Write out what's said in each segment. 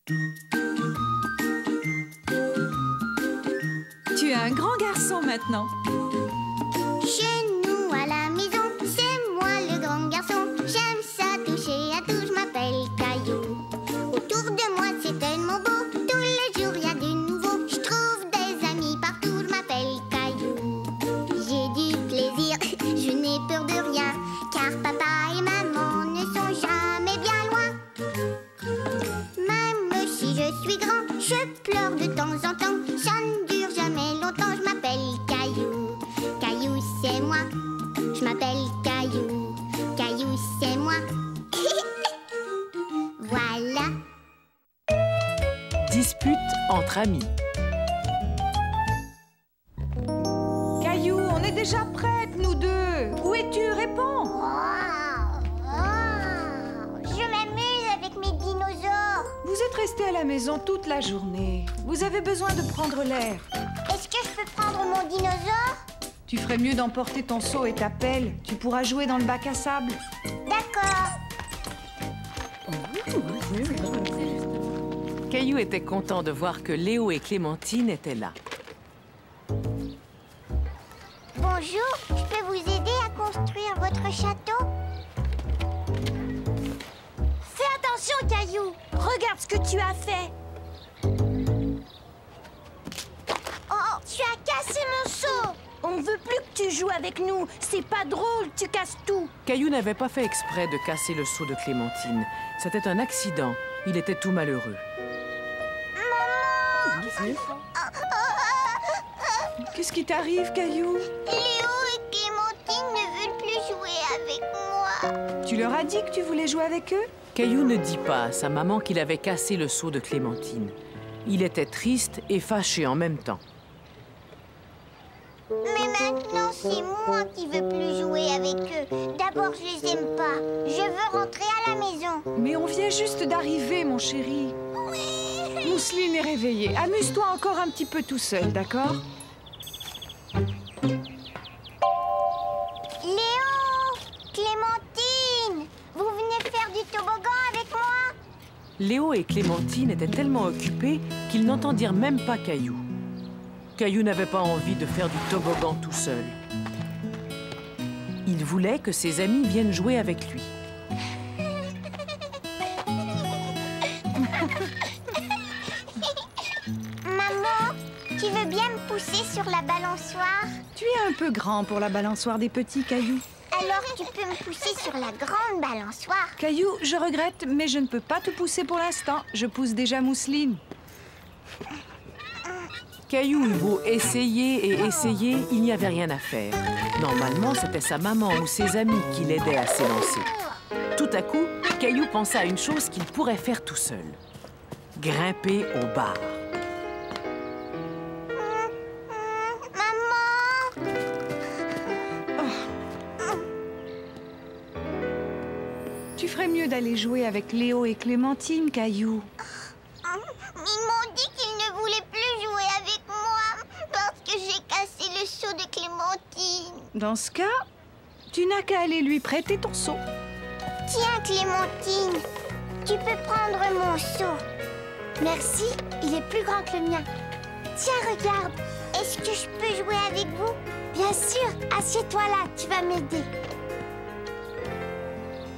Tu es un grand garçon maintenant. Chez nous à la maison, c'est moi le grand garçon. J'aime ça toucher à tout, je m'appelle Caillou. Autour de moi c'est tellement beau, tous les jours il y a du nouveau. Je trouve des amis partout, je m'appelle Caillou. J'ai du plaisir, je n'ai peur de rien, car papa et maman ne sont jamais bien loin. Même si je suis grand, je pleure de temps en temps. Ça ne dure jamais longtemps, je m'appelle Caillou. Caillou c'est moi, je m'appelle Caillou. Caillou c'est moi. Voilà. Dispute entre amis. Caillou, on est déjà prêtes, nous deux. Où es-tu? Réponds. Je m'amuse avec mes dinosaures. Vous êtes restés à la maison toute la journée. Vous avez besoin de prendre l'air. Est-ce que je peux prendre mon dinosaure? Tu ferais mieux d'emporter ton seau et ta pelle. Tu pourras jouer dans le bac à sable. D'accord. Caillou était content de voir que Léo et Clémentine étaient là. Bonjour, je peux vous aider à construire votre château? Fais attention, Caillou. Regarde ce que tu as fait. Oh, tu as cassé mon seau. On ne veut plus que tu joues avec nous. C'est pas drôle, tu casses tout. Caillou n'avait pas fait exprès de casser le seau de Clémentine. C'était un accident. Il était tout malheureux. Qu'est-ce qui t'arrive, Caillou? Léo et Clémentine ne veulent plus jouer avec moi. Tu leur as dit que tu voulais jouer avec eux? Caillou ne dit pas à sa maman qu'il avait cassé le seau de Clémentine. Il était triste et fâché en même temps. Mais maintenant, c'est moi qui veux plus jouer avec eux. D'abord, je les aime pas. Je veux rentrer à la maison. Mais on vient juste d'arriver, mon chéri. Oui. Mousseline est réveillée. Amuse-toi encore un petit peu tout seul, d'accord? Léo, Clémentine, vous venez faire du toboggan avec moi? Léo et Clémentine étaient tellement occupés qu'ils n'entendirent même pas Caillou. Caillou n'avait pas envie de faire du toboggan tout seul. Il voulait que ses amis viennent jouer avec lui. Maman, tu veux bien me pousser sur la balançoire? Tu es un peu grand pour la balançoire des petits, Caillou. Alors tu peux me pousser sur la grande balançoire? Caillou, je regrette, mais je ne peux pas te pousser pour l'instant. Je pousse déjà Mousseline. Caillou eut beau essayer et essayer, il n'y avait rien à faire. Normalement, c'était sa maman ou ses amis qui l'aidaient à s'élancer. Tout à coup, Caillou pensa à une chose qu'il pourrait faire tout seul. Grimper au bar. Maman! Tu ferais mieux d'aller jouer avec Léo et Clémentine, Caillou. Ils m'ont dit qu'ils ne voulaient plus jouer avec moi parce que j'ai cassé le seau de Clémentine. Dans ce cas, tu n'as qu'à aller lui prêter ton seau. Tiens, Clémentine, tu peux prendre mon seau. Merci, il est plus grand que le mien. Tiens, regarde. Est-ce que je peux jouer avec vous? Bien sûr, assieds-toi là, tu vas m'aider.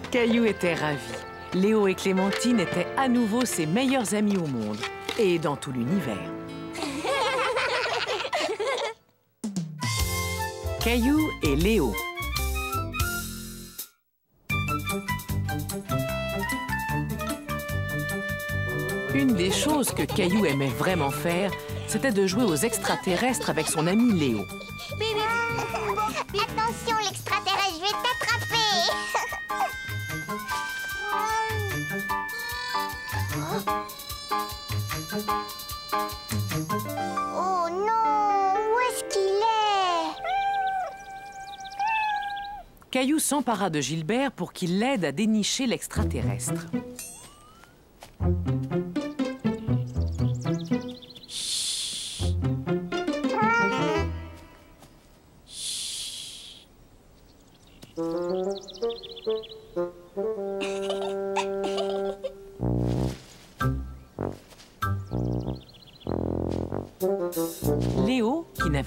Caillou était ravi. Léo et Clémentine étaient à nouveau ses meilleurs amis au monde et dans tout l'univers. Caillou et Léo. Une des choses que Caillou aimait vraiment faire, c'était de jouer aux extraterrestres avec son ami Léo. Attention, l'extraterrestre, je vais t'attraper. Oh non, où est-ce qu'il est? Caillou s'empara de Gilbert pour qu'il l'aide à dénicher l'extraterrestre.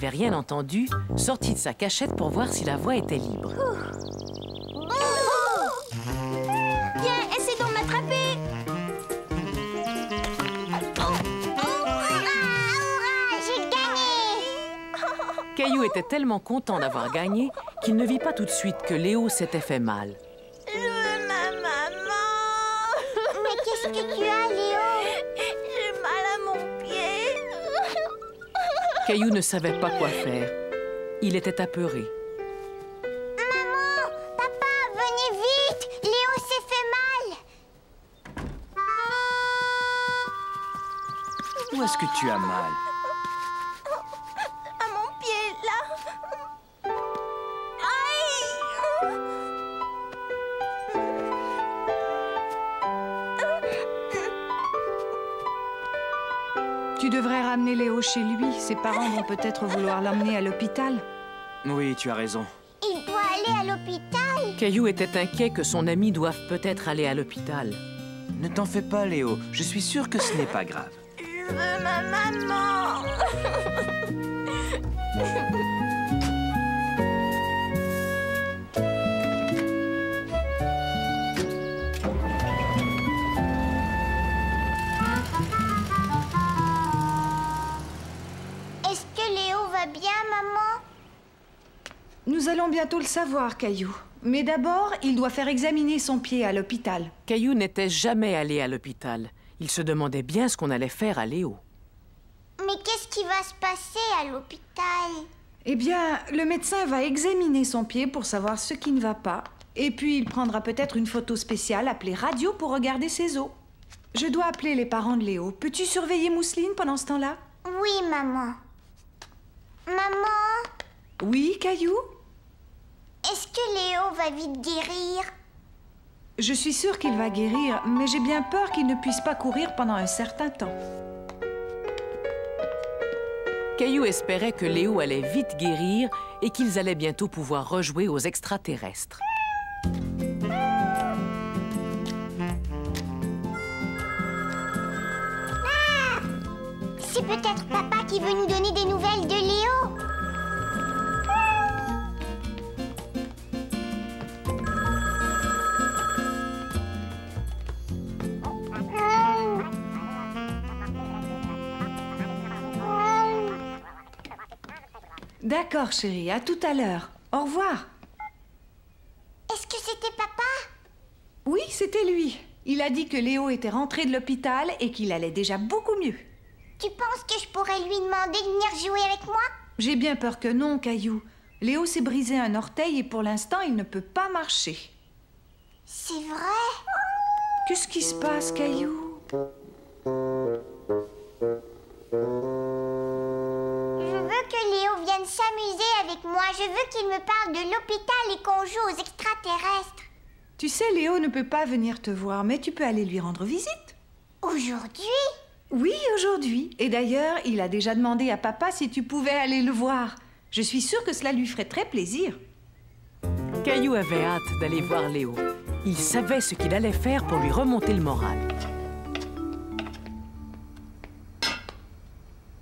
n'avait rien entendu, sortit de sa cachette pour voir si la voie était libre. Viens, essaie d'en m'attraper. J'ai gagné! Caillou était tellement content d'avoir gagné qu'il ne vit pas tout de suite que Léo s'était fait mal. Je veux ma maman. Mais qu'est-ce que tu as, Léo? J'ai mal à mon pied. Caillou ne savait pas quoi faire. Il était apeuré. Maman! Papa, venez vite! Léo s'est fait mal! Où est-ce que tu as mal? À mon pied, là. Aïe! Tu devrais ramener Léo chez lui. Ses parents vont peut-être vouloir l'emmener à l'hôpital. Oui, tu as raison. Il doit aller à l'hôpital! Caillou était inquiet que son ami doive peut-être aller à l'hôpital. Ne t'en fais pas, Léo. Je suis sûr que ce n'est pas grave. Je veux ma maman. Est-ce que Léo va bien, maman? Nous allons bientôt le savoir, Caillou. Mais d'abord, il doit faire examiner son pied à l'hôpital. Caillou n'était jamais allé à l'hôpital. Il se demandait bien ce qu'on allait faire à Léo. Mais qu'est-ce qui va se passer à l'hôpital? Eh bien, le médecin va examiner son pied pour savoir ce qui ne va pas. Et puis, il prendra peut-être une photo spéciale appelée radio pour regarder ses os. Je dois appeler les parents de Léo. Peux-tu surveiller Mousseline pendant ce temps-là? Oui, maman. Maman, Oui, Caillou? est-ce que Léo va vite guérir? Je suis sûre qu'il va guérir, mais j'ai bien peur qu'il ne puisse pas courir pendant un certain temps. Caillou espérait que Léo allait vite guérir et qu'ils allaient bientôt pouvoir rejouer aux extraterrestres. C'est peut-être papa qui veut nous donner des nouvelles de Léo. D'accord, chérie, à tout à l'heure. Au revoir. Est-ce que c'était papa? Oui, c'était lui. Il a dit que Léo était rentré de l'hôpital et qu'il allait déjà beaucoup mieux. Tu penses que je pourrais lui demander de venir jouer avec moi? J'ai bien peur que non, Caillou. Léo s'est brisé un orteil et pour l'instant, il ne peut pas marcher. C'est vrai? Qu'est-ce qui se passe, Caillou? Je veux que Léo vienne s'amuser avec moi. Je veux qu'il me parle de l'hôpital et qu'on joue aux extraterrestres. Tu sais, Léo ne peut pas venir te voir, mais tu peux aller lui rendre visite. Aujourd'hui? Oui, aujourd'hui. Et d'ailleurs, il a déjà demandé à papa si tu pouvais aller le voir. Je suis sûre que cela lui ferait très plaisir. Caillou avait hâte d'aller voir Léo. Il savait ce qu'il allait faire pour lui remonter le moral.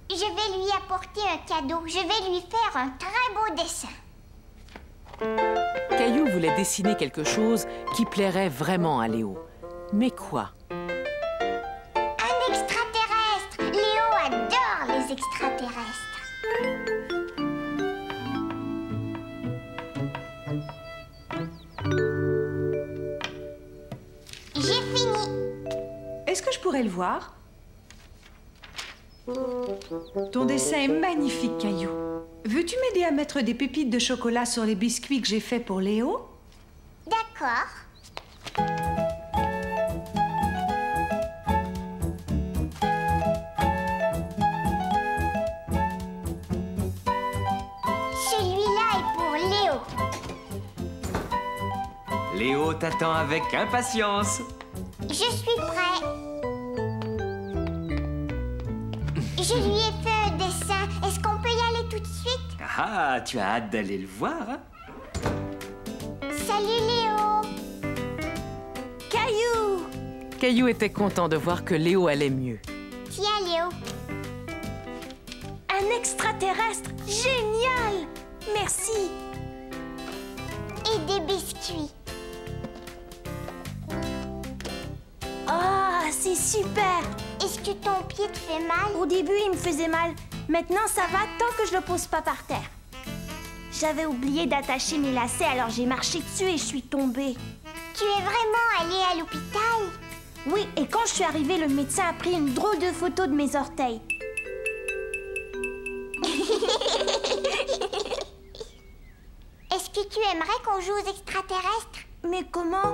Je vais lui apporter un cadeau. Je vais lui faire un très beau dessin. Caillou voulait dessiner quelque chose qui plairait vraiment à Léo. Mais quoi? Un extraterrestre. Léo adore les extraterrestres. J'ai fini. Est-ce que je pourrais le voir? Ton dessin est magnifique, Caillou. Veux-tu m'aider à mettre des pépites de chocolat sur les biscuits que j'ai faits pour Léo? D'accord. Celui-là est pour Léo. Léo t'attend avec impatience. Je suis prêt. Je lui ai fait un dessin. Est-ce qu'on peut y aller tout de suite? Ah, tu as hâte d'aller le voir, hein? Salut Léo. Caillou! Caillou était content de voir que Léo allait mieux. Tiens Léo. Un extraterrestre! Génial! Merci! Et des biscuits. Ah, c'est super! Est-ce que ton pied te fait mal? Au début, il me faisait mal. Maintenant, ça va tant que je le pose pas par terre. J'avais oublié d'attacher mes lacets, alors j'ai marché dessus et je suis tombée. Tu es vraiment allée à l'hôpital? Oui, et quand je suis arrivée, le médecin a pris une drôle de photo de mes orteils. Est-ce que tu aimerais qu'on joue aux extraterrestres? Mais comment?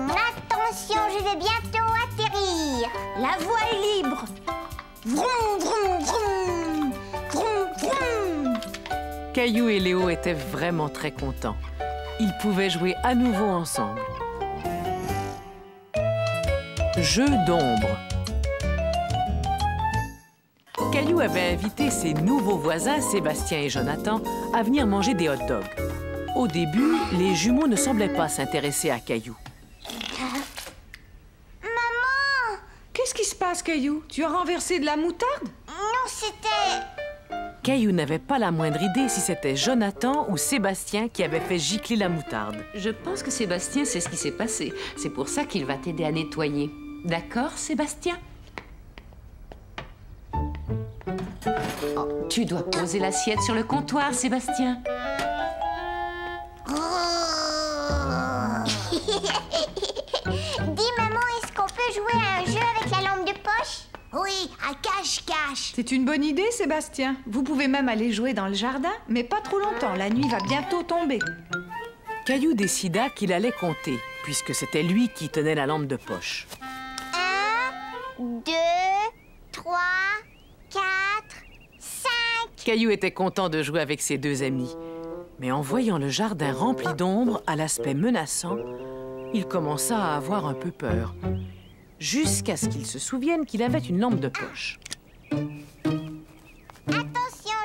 Attention, je vais bientôt atterrir. La voie est libre. Vroom, vroom, vroom. Vroom, vroom. Caillou et Léo étaient vraiment très contents. Ils pouvaient jouer à nouveau ensemble. Jeu d'ombre. Caillou avait invité ses nouveaux voisins, Sébastien et Jonathan, à venir manger des hot dogs. Au début, les jumeaux ne semblaient pas s'intéresser à Caillou. Maman! Qu'est-ce qui se passe, Caillou? Tu as renversé de la moutarde? Non, c'était... Caillou n'avait pas la moindre idée si c'était Jonathan ou Sébastien qui avait fait gicler la moutarde. Je pense que Sébastien sait ce qui s'est passé. C'est pour ça qu'il va t'aider à nettoyer. D'accord, Sébastien? Oh, tu dois poser l'assiette sur le comptoir, Sébastien. Dis, maman, est-ce qu'on peut jouer à un jeu avec la lampe de poche? Oui, à cache-cache. C'est une bonne idée, Sébastien. Vous pouvez même aller jouer dans le jardin, mais pas trop longtemps. La nuit va bientôt tomber. Caillou décida qu'il allait compter, puisque c'était lui qui tenait la lampe de poche. 1, 2, 3, 4, 5. Caillou était content de jouer avec ses deux amis. Mais en voyant le jardin rempli d'ombre, à l'aspect menaçant, il commença à avoir un peu peur. Jusqu'à ce qu'il se souvienne qu'il avait une lampe de poche. Attention,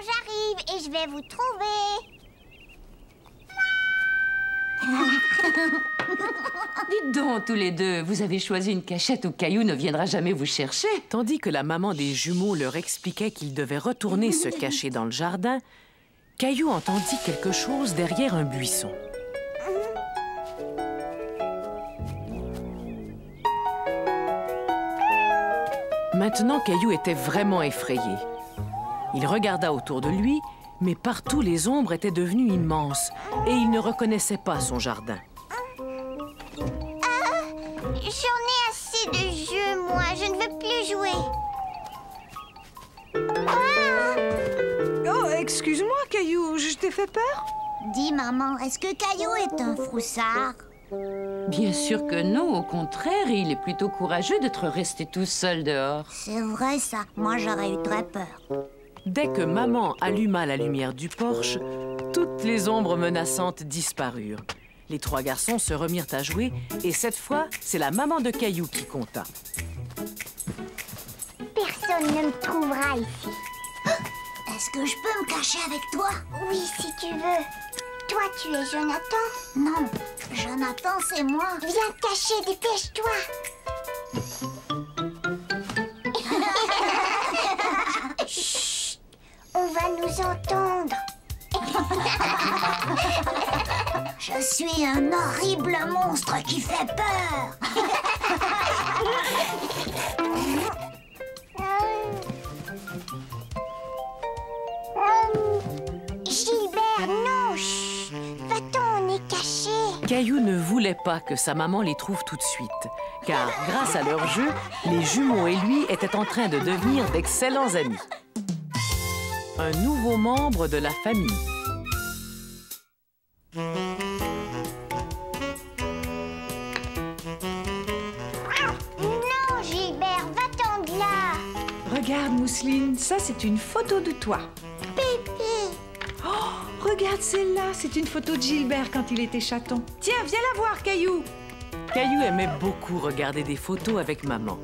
j'arrive et je vais vous trouver. Dites donc, tous les deux, vous avez choisi une cachette où Caillou ne viendra jamais vous chercher. Tandis que la maman des jumeaux leur expliquait qu'ils devaient retourner se cacher dans le jardin, Caillou entendit quelque chose derrière un buisson. Maintenant, Caillou était vraiment effrayé. Il regarda autour de lui, mais partout les ombres étaient devenues immenses et il ne reconnaissait pas son jardin. J'en ai assez de jeux, moi. Je ne veux plus jouer. Oh, excuse-moi, Caillou, je t'ai fait peur? Dis, maman, est-ce que Caillou est un froussard? Bien sûr que non, au contraire, il est plutôt courageux d'être resté tout seul dehors. C'est vrai, ça. Moi, j'aurais eu très peur. Dès que maman alluma la lumière du porche, toutes les ombres menaçantes disparurent. Les trois garçons se remirent à jouer et cette fois, c'est la maman de Caillou qui compta. Personne ne me trouvera ici. Est-ce que je peux me cacher avec toi? Oui, si tu veux. Toi, tu es Jonathan? Non, Jonathan, c'est moi. Viens te cacher, dépêche-toi. Chut, on va nous entendre. Je suis un horrible monstre qui fait peur. Gilbert, non, chut. Va-t'en, on est caché. Caillou ne voulait pas que sa maman les trouve tout de suite, car grâce à leur jeu, les jumeaux et lui étaient en train de devenir d'excellents amis. Un nouveau membre de la famille. Non, Gilbert, va-t'en de là. Regarde, Mousseline, ça, c'est une photo de toi. Pépé. Oh, regarde celle-là, c'est une photo de Gilbert quand il était chaton. Tiens, viens la voir, Caillou. Caillou aimait beaucoup regarder des photos avec maman.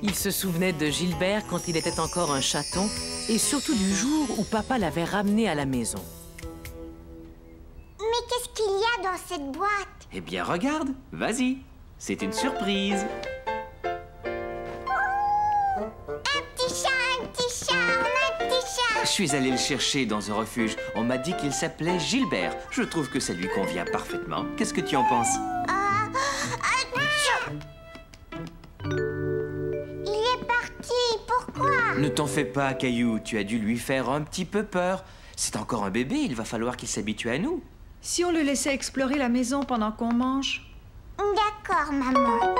Il se souvenait de Gilbert quand il était encore un chaton et surtout du jour où papa l'avait ramené à la maison. Mais qu'est-ce qu'il y a dans cette boîte? Eh bien, regarde, vas-y. C'est une surprise. Un petit chat, on a un petit chat. Je suis allé le chercher dans un refuge. On m'a dit qu'il s'appelait Gilbert. Je trouve que ça lui convient parfaitement. Qu'est-ce que tu en penses? Il est parti, pourquoi? Ne t'en fais pas, Caillou. Tu as dû lui faire un petit peu peur. C'est encore un bébé, il va falloir qu'il s'habitue à nous. Si on le laissait explorer la maison pendant qu'on mange? D'accord, maman.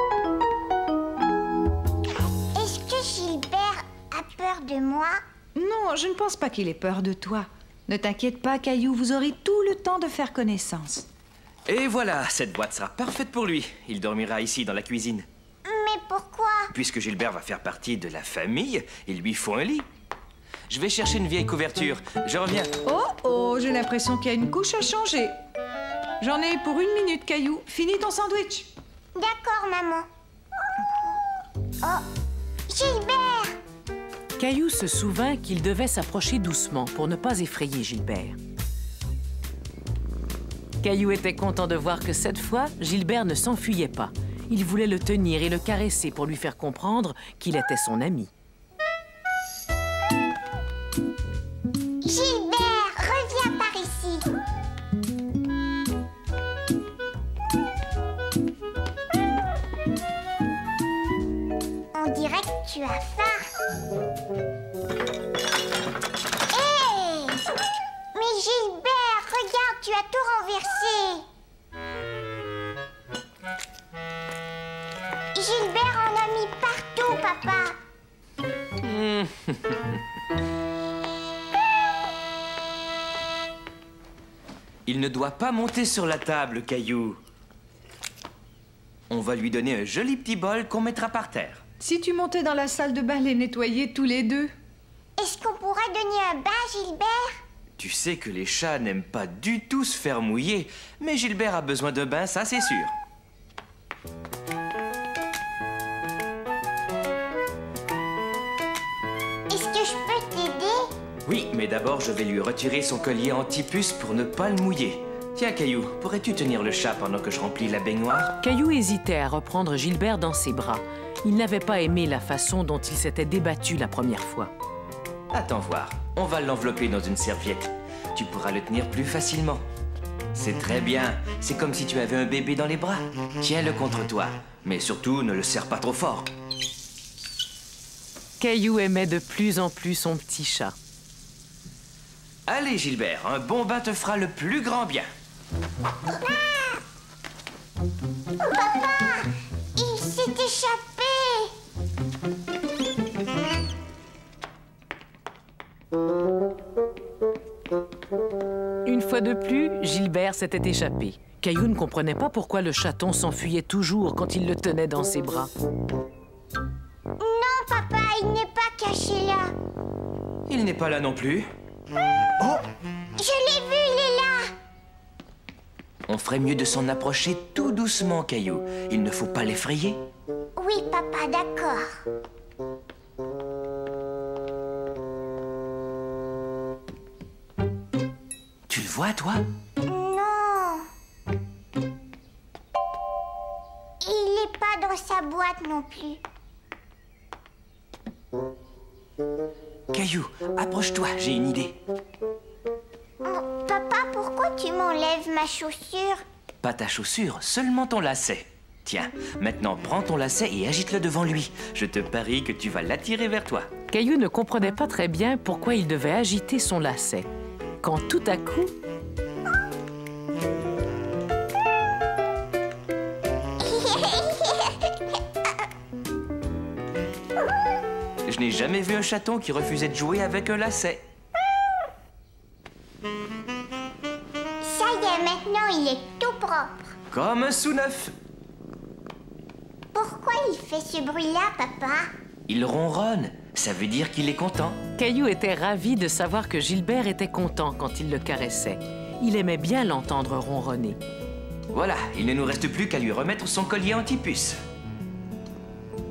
Est-ce que Gilbert a peur de moi? Non, je ne pense pas qu'il ait peur de toi. Ne t'inquiète pas, Caillou, vous aurez tout le temps de faire connaissance. Et voilà, cette boîte sera parfaite pour lui. Il dormira ici, dans la cuisine. Mais pourquoi? Puisque Gilbert va faire partie de la famille, il lui faut un lit. Je vais chercher une vieille couverture. Je reviens. Oh, j'ai l'impression qu'il y a une couche à changer. J'en ai pour 1 minute, Caillou. Finis ton sandwich. D'accord, maman. Oh, Gilbert! Caillou se souvint qu'il devait s'approcher doucement pour ne pas effrayer Gilbert. Caillou était content de voir que cette fois, Gilbert ne s'enfuyait pas. Il voulait le tenir et le caresser pour lui faire comprendre qu'il était son ami. Gilbert, reviens par ici. On dirait que tu as faim. Hé! Mais Gilbert, regarde, tu as tout renversé. Gilbert en a mis partout, papa. Il ne doit pas monter sur la table, Caillou. On va lui donner un joli petit bol qu'on mettra par terre. Si tu montais dans la salle de bain les nettoyer tous les deux. Est-ce qu'on pourrait donner un bain, Gilbert? Tu sais que les chats n'aiment pas du tout se faire mouiller, mais Gilbert a besoin de bain, ça c'est sûr. Est-ce que je peux t'aider? Oui, mais d'abord je vais lui retirer son collier anti-puce pour ne pas le mouiller. Tiens, Caillou, pourrais-tu tenir le chat pendant que je remplis la baignoire? Caillou hésitait à reprendre Gilbert dans ses bras. Il n'avait pas aimé la façon dont il s'était débattu la première fois. Attends voir, on va l'envelopper dans une serviette. Tu pourras le tenir plus facilement. C'est très bien, c'est comme si tu avais un bébé dans les bras. Tiens-le contre toi, mais surtout ne le serre pas trop fort. Caillou aimait de plus en plus son petit chat. Allez, Gilbert, un bon bain te fera le plus grand bien. Papa, il s'est échappé. Une fois de plus, Gilbert s'était échappé. Caillou ne comprenait pas pourquoi le chaton s'enfuyait toujours quand il le tenait dans ses bras. Non, papa, il n'est pas caché là. Il n'est pas là non plus. Je l'ai vu, il est là. On ferait mieux de s'en approcher tout doucement, Caillou. Il ne faut pas l'effrayer. Oui, papa, d'accord. Tu le vois, toi? Non. Il n'est pas dans sa boîte non plus. Caillou, approche-toi, j'ai une idée. Oh, papa, pourquoi tu m'enlèves ma chaussure? Pas ta chaussure, seulement ton lacet. Tiens, maintenant prends ton lacet et agite-le devant lui. Je te parie que tu vas l'attirer vers toi. Caillou ne comprenait pas très bien pourquoi il devait agiter son lacet. Quand tout à coup... Je n'ai jamais vu un chaton qui refusait de jouer avec un lacet. Ça y est, maintenant il est tout propre. Comme un sous-neuf. Pourquoi il fait ce bruit-là, papa? Il ronronne. Ça veut dire qu'il est content. Caillou était ravi de savoir que Gilbert était content quand il le caressait. Il aimait bien l'entendre ronronner. Voilà, il ne nous reste plus qu'à lui remettre son collier anti-puce.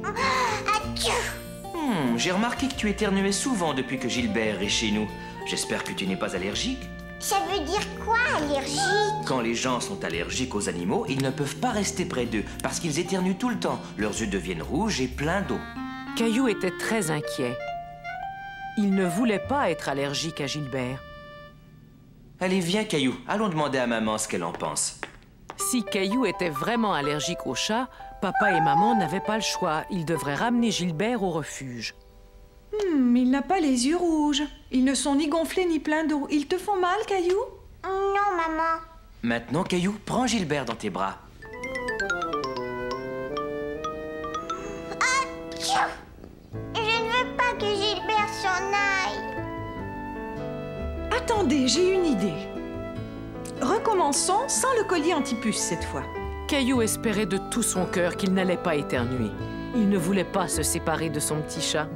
Atchou! J'ai remarqué que tu éternuais souvent depuis que Gilbert est chez nous. J'espère que tu n'es pas allergique. Ça veut dire quoi, allergique? Quand les gens sont allergiques aux animaux, ils ne peuvent pas rester près d'eux parce qu'ils éternuent tout le temps. Leurs yeux deviennent rouges et pleins d'eau. Caillou était très inquiet. Il ne voulait pas être allergique à Gilbert. Allez, viens, Caillou. Allons demander à maman ce qu'elle en pense. Si Caillou était vraiment allergique aux chats, papa et maman n'avaient pas le choix. Ils devraient ramener Gilbert au refuge. Il n'a pas les yeux rouges. Ils ne sont ni gonflés ni pleins d'eau. Ils te font mal, Caillou? Non, maman. Maintenant, Caillou, prends Gilbert dans tes bras. Atchou! Je ne veux pas que Gilbert s'en aille. Attendez, j'ai une idée. Recommençons sans le collier antipuce cette fois. Caillou espérait de tout son cœur qu'il n'allait pas éternuer. Il ne voulait pas se séparer de son petit chat.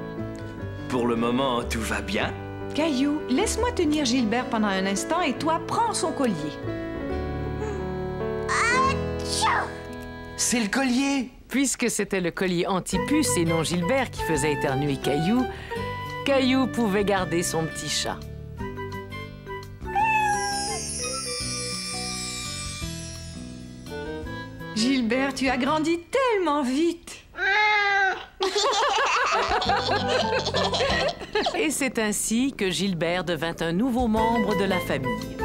Pour le moment, tout va bien. Caillou, laisse-moi tenir Gilbert pendant un instant et toi, prends son collier. Atchou! C'est le collier! Puisque c'était le collier antipuce et non Gilbert qui faisait éternuer Caillou, Caillou pouvait garder son petit chat. Gilbert, tu as grandi tellement vite. Et c'est ainsi que Gilbert devint un nouveau membre de la famille.